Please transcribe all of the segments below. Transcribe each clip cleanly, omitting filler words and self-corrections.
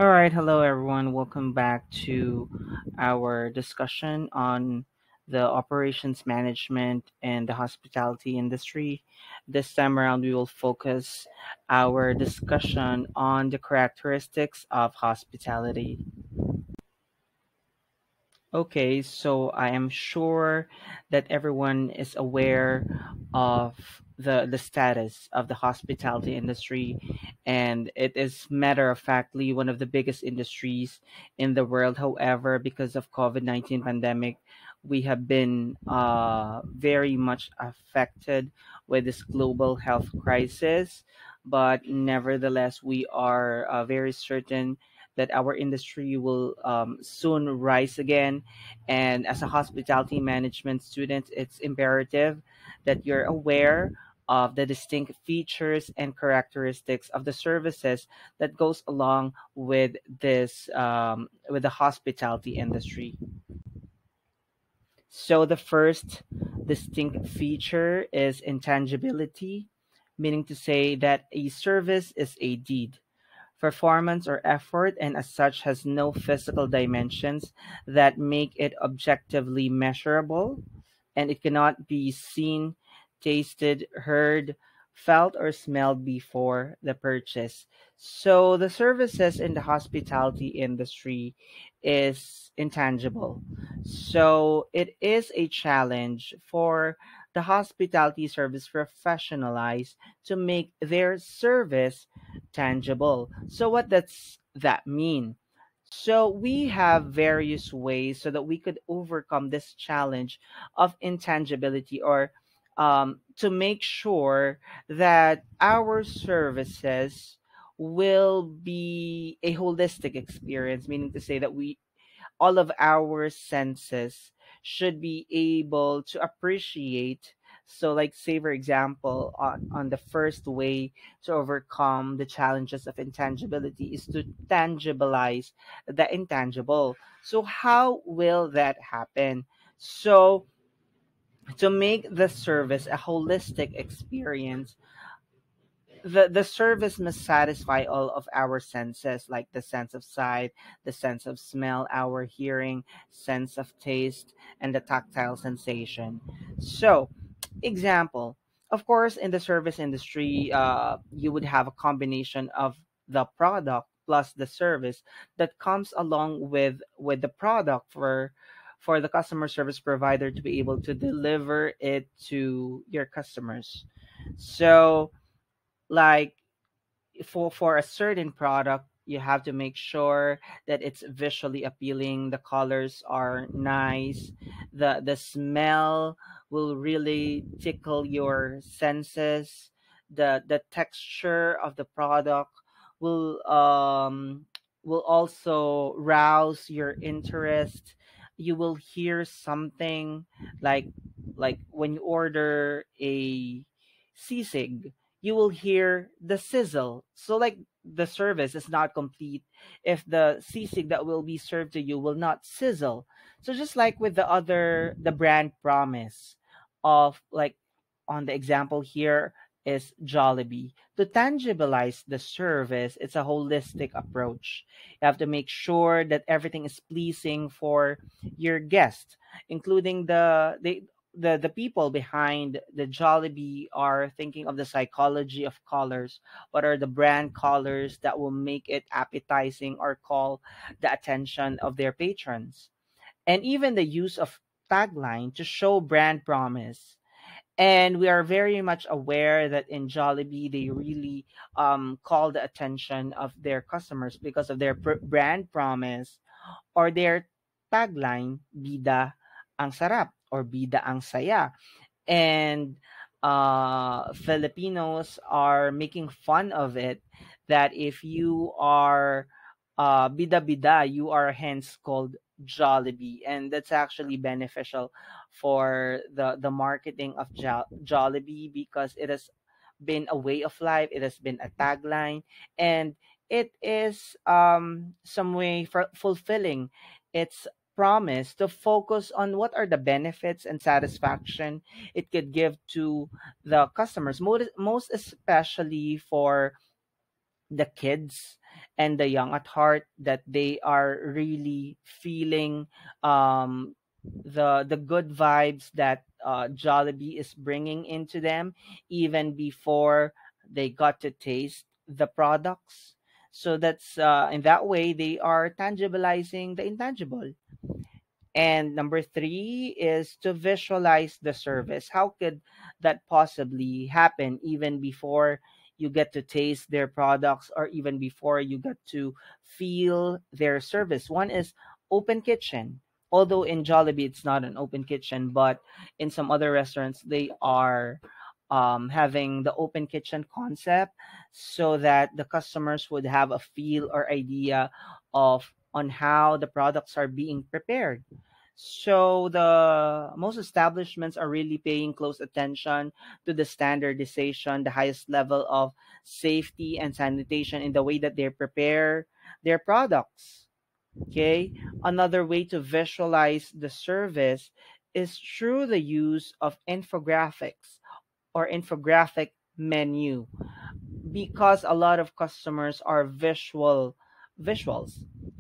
All right, hello everyone. Welcome back to our discussion on the operations management and the hospitality industry. This time around, we will focus our discussion on the characteristics of hospitality. Okay, so I am sure that everyone is aware of the status of the hospitality industry, and it is matter of factly one of the biggest industries in the world. However, because of COVID-19 pandemic, we have been very much affected with this global health crisis. But nevertheless, we are very certain that our industry will soon rise again. And as a hospitality management student, it's imperative that you're aware of the distinct features and characteristics of the services that goes along with this with the hospitality industry. So the first distinct feature is intangibility, meaning to say that a service is a deed, performance, or effort, and as such has no physical dimensions that make it objectively measurable, and it cannot be seen, tasted, heard, felt, or smelled before the purchase. So the services in the hospitality industry is intangible. So it is a challenge for the hospitality service professionalize to make their service tangible. So what does that mean? So we have various ways so that we could overcome this challenge of intangibility, or to make sure that our services will be a holistic experience, meaning to say that we all of our senses should be able to appreciate. So like say for example, on the first way to overcome the challenges of intangibility is to tangibilize the intangible. So how will that happen? So to make the service a holistic experience, the service must satisfy all of our senses, like the sense of sight, the sense of smell, our hearing, sense of taste, and the tactile sensation. So example, of course, in the service industry, you would have a combination of the product plus the service that comes along with the product for the customer service provider to be able to deliver it to your customers. So like for a certain product, you have to make sure that it's visually appealing, the colors are nice, the smell will really tickle your senses, the texture of the product will um will also rouse your interest. You will hear something like when you order a sisig, you will hear the sizzle. So like the service is not complete if the sisig that will be served to you will not sizzle. So just like with the brand promise of like on the example here is Jollibee. To tangibilize the service, it's a holistic approach. You have to make sure that everything is pleasing for your guest, including the people behind the Jollibee are thinking of the psychology of colors. What are the brand colors that will make it appetizing or call the attention of their patrons? And even the use of tagline to show brand promise. And we are very much aware that in Jollibee, they really call the attention of their customers because of their brand promise or their tagline, Bida ang sarap or Bida ang saya. And Filipinos are making fun of it that if you are bida bida, you are hence called Jollibee, and that's actually beneficial for the marketing of Jollibee because it has been a way of life, it has been a tagline, and it is some way for fulfilling its promise to focus on what are the benefits and satisfaction it could give to the customers, most especially for the kids and the young at heart, that they are really feeling the good vibes that Jollibee is bringing into them even before they got to taste the products. So that's in that way they are tangibilizing the intangible. And number three is to visualize the service. How could that possibly happen even before you get to taste their products or even before you get to feel their service? One is open kitchen. Although in Jollibee it's not an open kitchen, but in some other restaurants they are having the open kitchen concept so that the customers would have a feel or idea of on how the products are being prepared. So the most establishments are really paying close attention to the standardization, the highest level of safety and sanitation in the way that they prepare their products. Okay. Another way to visualize the service is through the use of infographics or infographic menu, because a lot of customers are visuals,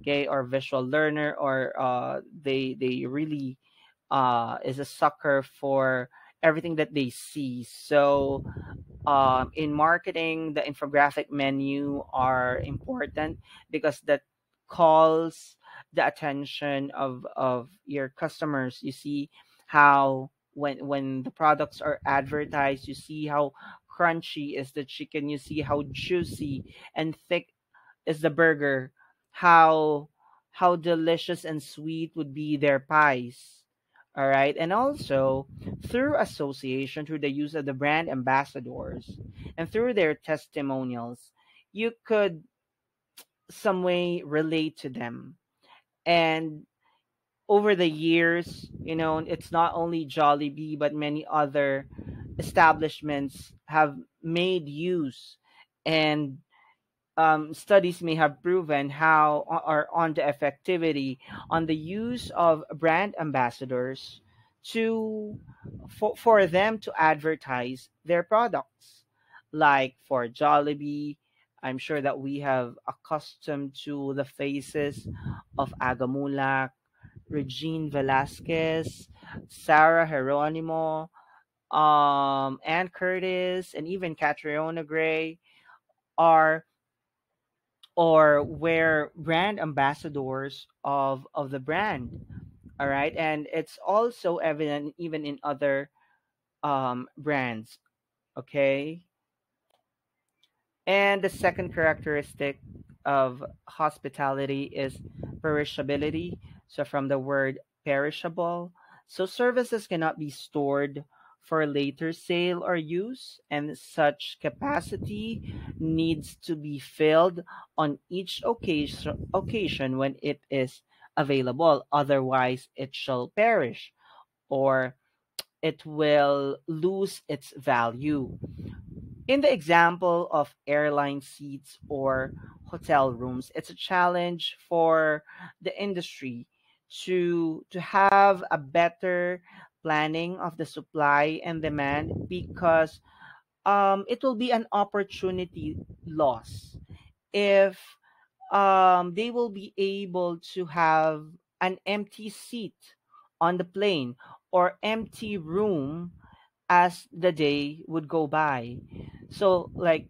okay, or visual learner, or they really is a sucker for everything that they see. So in marketing, the infographic menu are important because that calls the attention of your customers. You see how when the products are advertised, you see how crunchy is the chicken, you see how juicy and thick is the burger, how delicious and sweet would be their pies. All right. And also through association, through the use of the brand ambassadors and through their testimonials, you could some way relate to them. And over the years, it's not only Jollibee, but many other establishments have made use, and studies may have proven how or on the effectivity on the use of brand ambassadors to for them to advertise their products. Like for Jollibee, I'm sure that we have accustomed to the faces of Agamulak, Regine Velasquez, Sarah Geronimo, Ann Curtis, and even Catriona Gray are or were brand ambassadors of the brand. All right. And it's also evident even in other brands. Okay. And the second characteristic of hospitality is perishability. So, from the word perishable, so services cannot be stored for later sale or use, and such capacity needs to be filled on each occasion when it is available. Otherwise, it shall perish or it will lose its value. In the example of airline seats or hotel rooms, it's a challenge for the industry to have a better planning of the supply and demand, because it will be an opportunity loss if they will be able to have an empty seat on the plane or empty room as the day would go by. So, like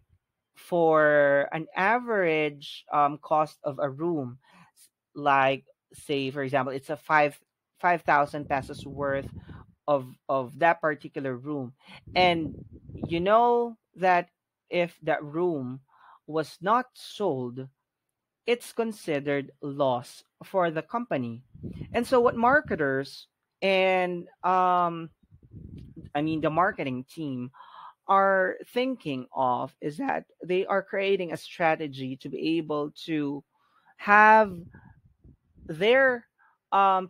for an average cost of a room, like say for example, it's a 5,000 pesos worth of that particular room, and you know that if that room was not sold, it's considered loss for the company. And so, what marketers and the marketing team are thinking of is that they are creating a strategy to be able to have their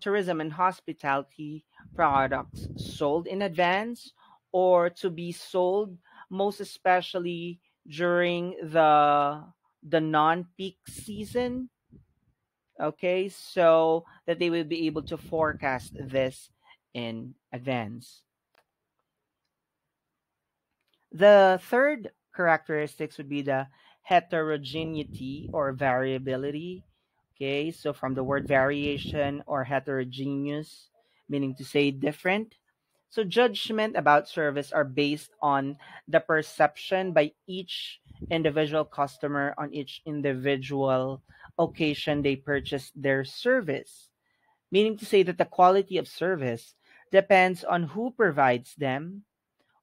tourism and hospitality products sold in advance, or to be sold most especially during the non-peak season. Okay, so that they will be able to forecast this in advance. The third characteristics would be the heterogeneity or variability. Okay, so from the word variation or heterogeneous, meaning to say different. So judgment about service are based on the perception by each individual customer on each individual occasion they purchase their service, meaning to say that the quality of service depends on who provides them,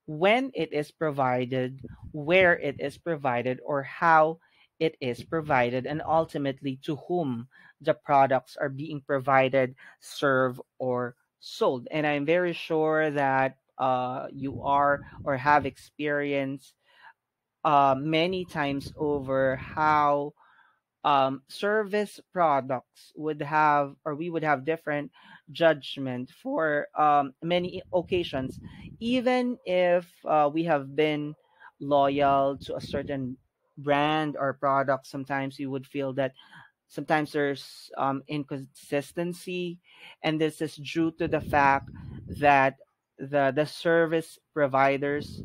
when it is provided, where it is provided, or how it is provided, and ultimately to whom the products are being provided, served, or sold. And I'm very sure that you are or have experienced many times over how service products would have, or we would have different judgment for many occasions, even if we have been loyal to a certain brand or product. Sometimes we would feel that sometimes there's inconsistency, and this is due to the fact that the service providers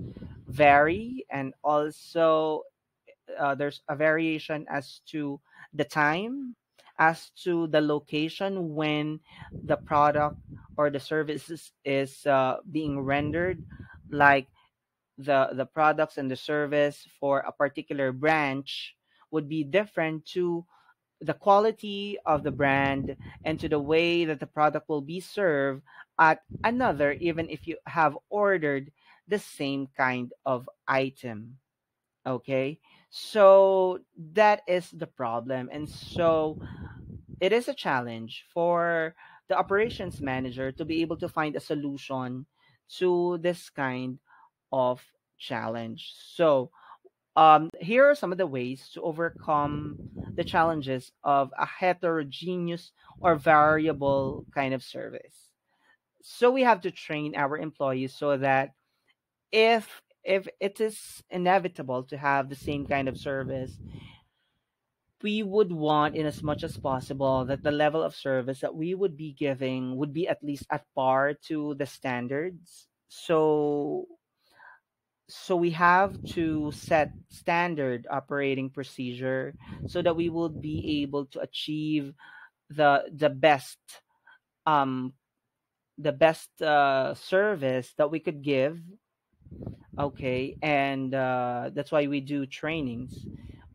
vary, and also there's a variation as to the time, as to the location when the product or the services is being rendered. Like the products and the service for a particular branch would be different to the quality of the brand and to the way that the product will be served at another, even if you have ordered the same kind of item. Okay, so that is the problem. And so it is a challenge for the operations manager to be able to find a solution to this kind of challenge. So here are some of the ways to overcome the challenges of a heterogeneous or variable kind of service. So we have to train our employees so that if it is inevitable to have the same kind of service, we would want in as much as possible that the level of service that we would be giving would be at least at par to the standards. So we have to set standard operating procedure so that we will be able to achieve the best um service that we could give. Okay, and that's why we do trainings.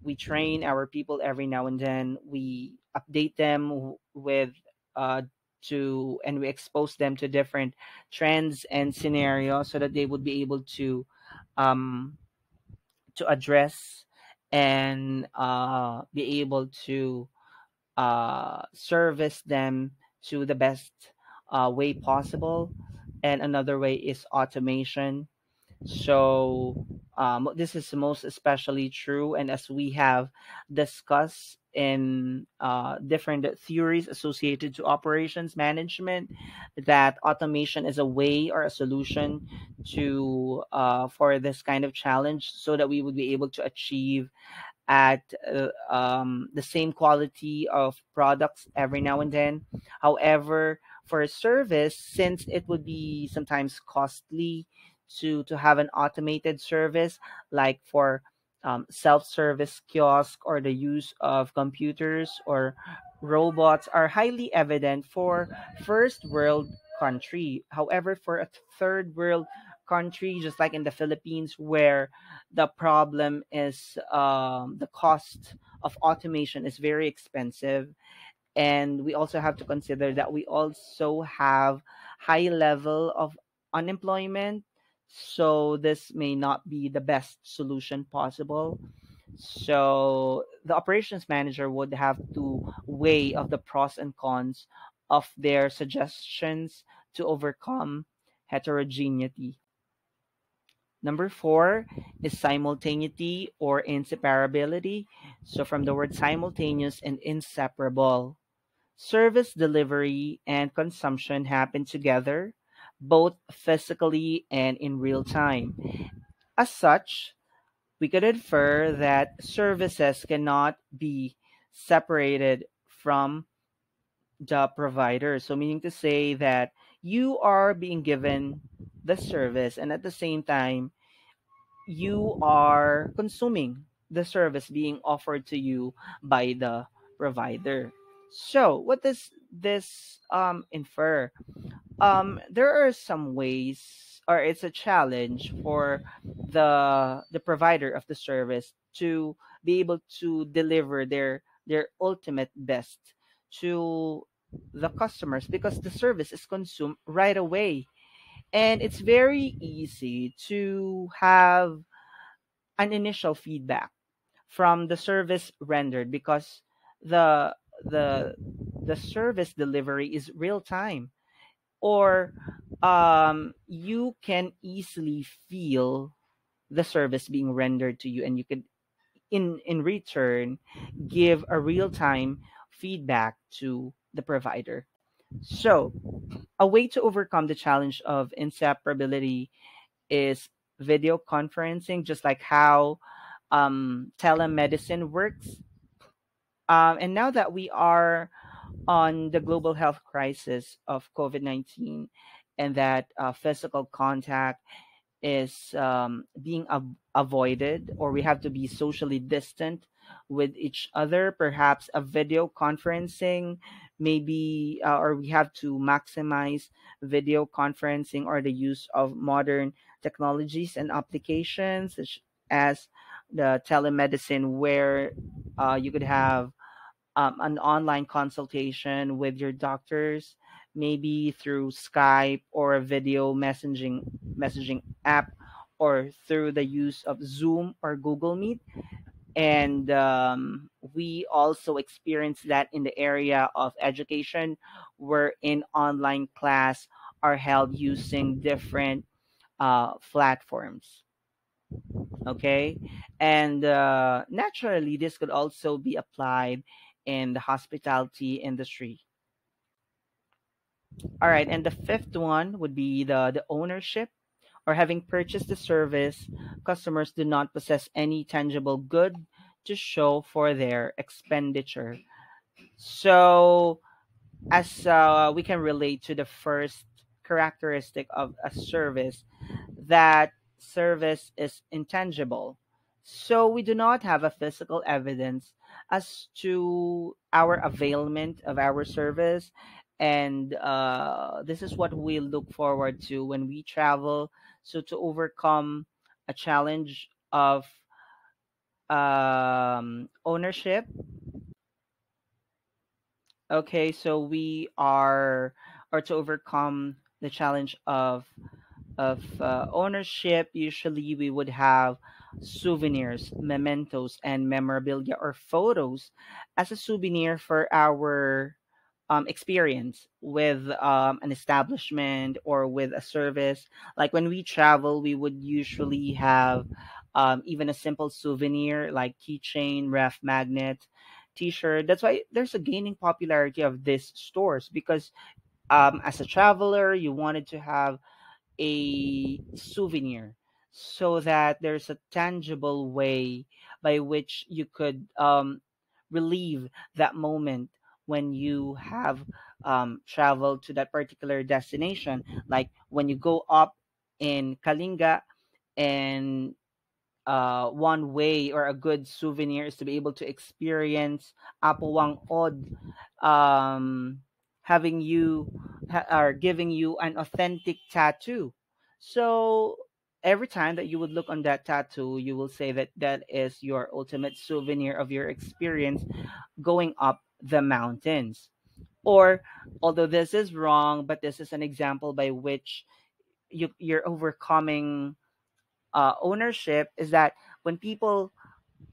We train our people every now and then. We update them with uh, and we expose them to different trends and scenarios so that they would be able um, to address and be able to service them to the best way possible. And another way is automation. So this is most especially true, and as we have discussed in different theories associated to operations management, that automation is a way or a solution to for this kind of challenge, so that we would be able to achieve at the same quality of products every now and then. However, for a service, since it would be sometimes costly to have an automated service, like for self-service kiosk or the use of computers or robots, are highly evident for first world country. However, for a third world country, just like in the Philippines, where the problem is the cost of automation is very expensive, and we also have to consider that we also have high level of unemployment, so this may not be the best solution possible. So the operations manager would have to weigh of the pros and cons of their suggestions to overcome heterogeneity. Number four is simultaneity or inseparability. So from the word simultaneous and inseparable, service delivery and consumption happen together, both physically and in real time. As such, we could infer that services cannot be separated from the provider. So, meaning to say that you are being given the service, and at the same time, you are consuming. the service being offered to you by the provider. So, what does this infer? There are some ways, or it's a challenge for the provider of the service to be able to deliver their ultimate best to the customers, because the service is consumed right away, and it's very easy to have an initial feedback from the service rendered, because the the the service delivery is real time, or you can easily feel the service being rendered to you, and you could in return give a real time feedback to the provider. So a way to overcome the challenge of inseparability is video conferencing, just like how telemedicine works. And now that we are on the global health crisis of COVID-19, and that physical contact is being avoided, or we have to be socially distant with each other, perhaps a video conferencing, maybe, or we have to maximize video conferencing or the use of modern technologies and applications, such as the telemedicine, where you could have an online consultation with your doctors, maybe through Skype or a video messaging app, or through the use of Zoom or Google Meet. And we also experience that in the area of education, where in online class are held using different platforms. Okay, and naturally this could also be applied in the hospitality industry. All right, and the fifth one would be the ownership, or having purchased the service, customers do not possess any tangible good to show for their expenditure. So as we can relate to the first characteristic of a service, that service is intangible. So we do not have a physical evidence as to our availment of our service. And this is what we look forward to when we travel. So to overcome a challenge of ownership. Okay, so we are, or to overcome the challenge of ownership, usually we would have souvenirs, mementos, and memorabilia or photos as a souvenir for our experience with an establishment or with a service. Like when we travel, we would usually have even a simple souvenir like keychain, ref magnet, t-shirt. That's why there's a gaining popularity of these stores, because as a traveler, you wanted to have a souvenir, so that there's a tangible way by which you could relieve that moment when you have traveled to that particular destination. Like when you go up in Kalinga, and one way or a good souvenir is to be able to experience Apawang Od, um, having you or giving you an authentic tattoo. So every time that you would look on that tattoo, you will say that that is your ultimate souvenir of your experience going up the mountains. Or, although this is wrong, but this is an example by which you're overcoming ownership, is that when people,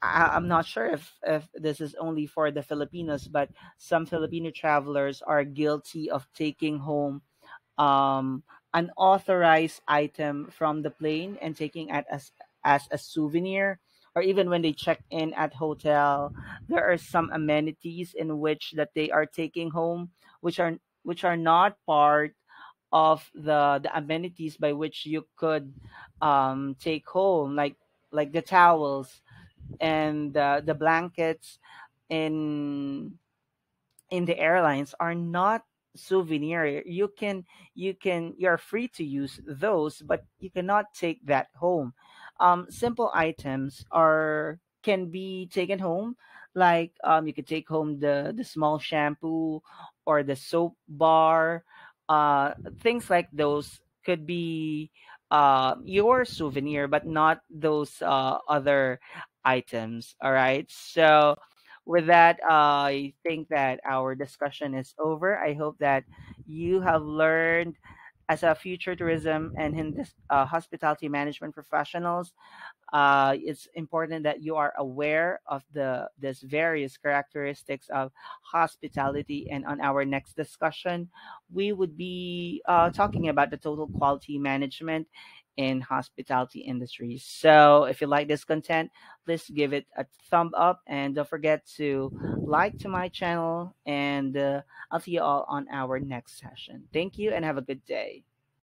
I'm not sure if this is only for the Filipinos, but some Filipino travelers are guilty of taking home um, an authorized item from the plane and taking it as a souvenir. Or even when they check in at hotel, there are some amenities in which that they are taking home, which are not part of the amenities by which you could take home, like the towels and the blankets in the airlines are not souvenir. You're free to use those, but you cannot take that home. Simple items are can be taken home. Like you could take home the small shampoo or the soap bar. Things like those could be your souvenir, but not those other items. All right. So with that, I think that our discussion is over. I hope that you have learned as a future tourism and in this hospitality management professionals, it's important that you are aware of the this various characteristics of hospitality. And on our next discussion, we would be talking about the total quality management in hospitality industry. So if you like this content, please give it a thumb up and don't forget to like to my channel. And I'll see you all on our next session. Thank you and have a good day.